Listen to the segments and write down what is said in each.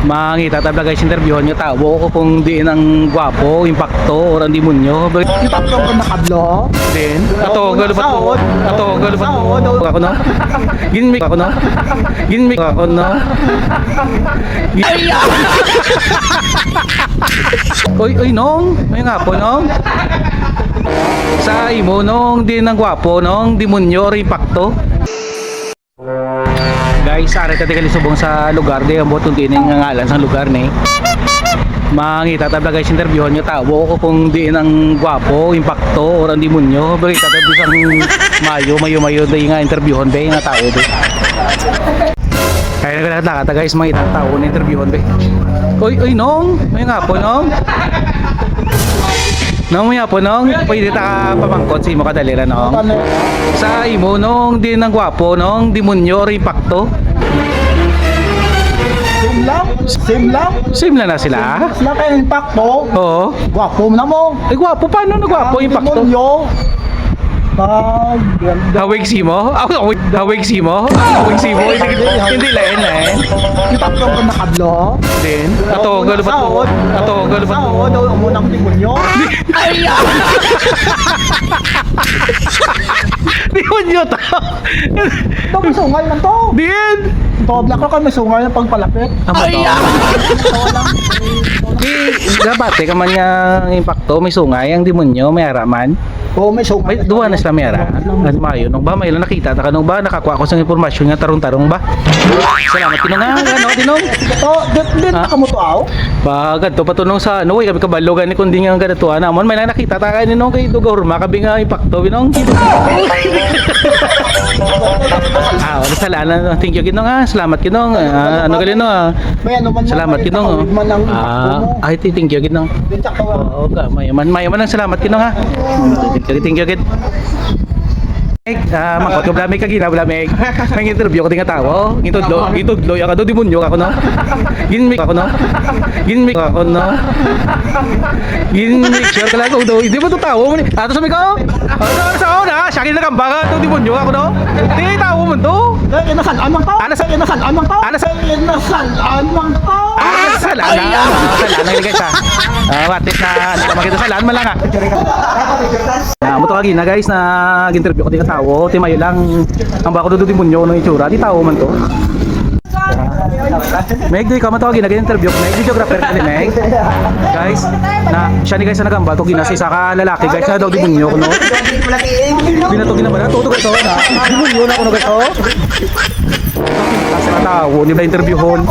Mangita tabla guys, interviewon nyo tao ko kung di ang gwapo, impacto, or ang demonyo. Impacto ko nakablo. Din, ato galubat mo. Ato galubat mo. Ako no. Ginmik ako no. Ginmik ako no. Oy nong, may nga po nong. Sa imo nong di nang gwapo nong demonyo or impacto. Guys, ari ta tikali subong sa lugar di ang botong din nga ngalan sa lugar ni. Mangita tabla guys, interviewon nyo tao ko kung di ang gwapo, impacto, or ang demonyo. Bagay tabla isang mayo di nga interviewon be nga tao be. Kaya naglahat ta guys, mangita tao na interviewon be. Oy nong, may nga po nong. Nong may po nong, pwede ta pamangkot si mo kadalira nong. Sa imo nong di nang gwapo nong demonyo or impacto. Same lang na sila. Sila kayo impacto. Oo. Gwapo na mo. Ay gwapo, paano na gwapo impacto? Hawig si mo? Hawig si mo? Hawig si mo? Hindi lain eh. Impacto ko nakablo. Din, ato galubat mo. Ato galubat mo. Daw ang munang demonyo. Demonyo to. Ito may sungay man to. Din. Tobla ko kami sungay ng pagpalapit. Tama to. Gabate ka man nga impacto, may sungay, ang demonyo, may araman. Oo, may sungay. May duwa na sila may ara. At mayo, nung ba, may lang nakita, taka nung ba, nakakuha ko sa impormasyon nga tarong-tarong ba? Salamat kinong nga, ano, dinong. Ito, din Ha? nakamutuaw. Pagad to patunong sa ano, kami kabalo gani kundi nga ganatuan namon may lang nakita ta kay ninong kay dugor makabi nga impacto binong. Wala salamat. Thank you kinong ha. Salamat kinong. Ano gali no? May ano man. Salamat kinong. Ay thank you kinong. Din sa kawan. Oo ga, mayaman ang salamat kinong ha. Thank you kid. Makot ko blamig kagina blamig. May interview ko tinga tawo. Itudlo ya ka do demonyo ako no. Ginmik ako no. Ginmik ako no. Ginmik sure kala ko do. Hindi mo to tawo mo ni. Ato sa mi ko. Sa na, siya na kambaka to demonyo ako no. Di tawo mo to. Inasalaan mang tao. Inasalaan mang tao. Inasalaan mang tao. Salaan lagi sa. Watit na makita salaan man lang mo to kagina guys na interview ko tinga tawo. Timayo lang ang bako do demonyo no itsura. Di tawo man to. Meg, di ka matawagin nag-interview ko, Meg, videographer ka ni Meg. Guys, na siya ni guys na nagamba to ginasa isa ka lalaki guys na daw demonyo ko no. Binatog na ba na tuto guys oh na. Demonyo na ko no guys oh. Kasi natawo ni ba interviewon.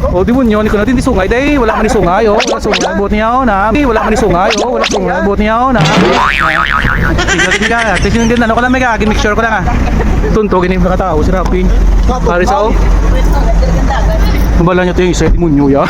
O demonyo ni ko natin di sungay dai, wala man ni sungay oh. Wala sungay buot niya oh na. Wala man ni sungay oh, wala sungay buot niya oh na. Tingnan ka, tingnan din ano ko lang Meg, make sure ko lang ah. Tuntugin yung mga tao si Rapi. Paris ako. Bala niya ito yung isa, demonyo ya.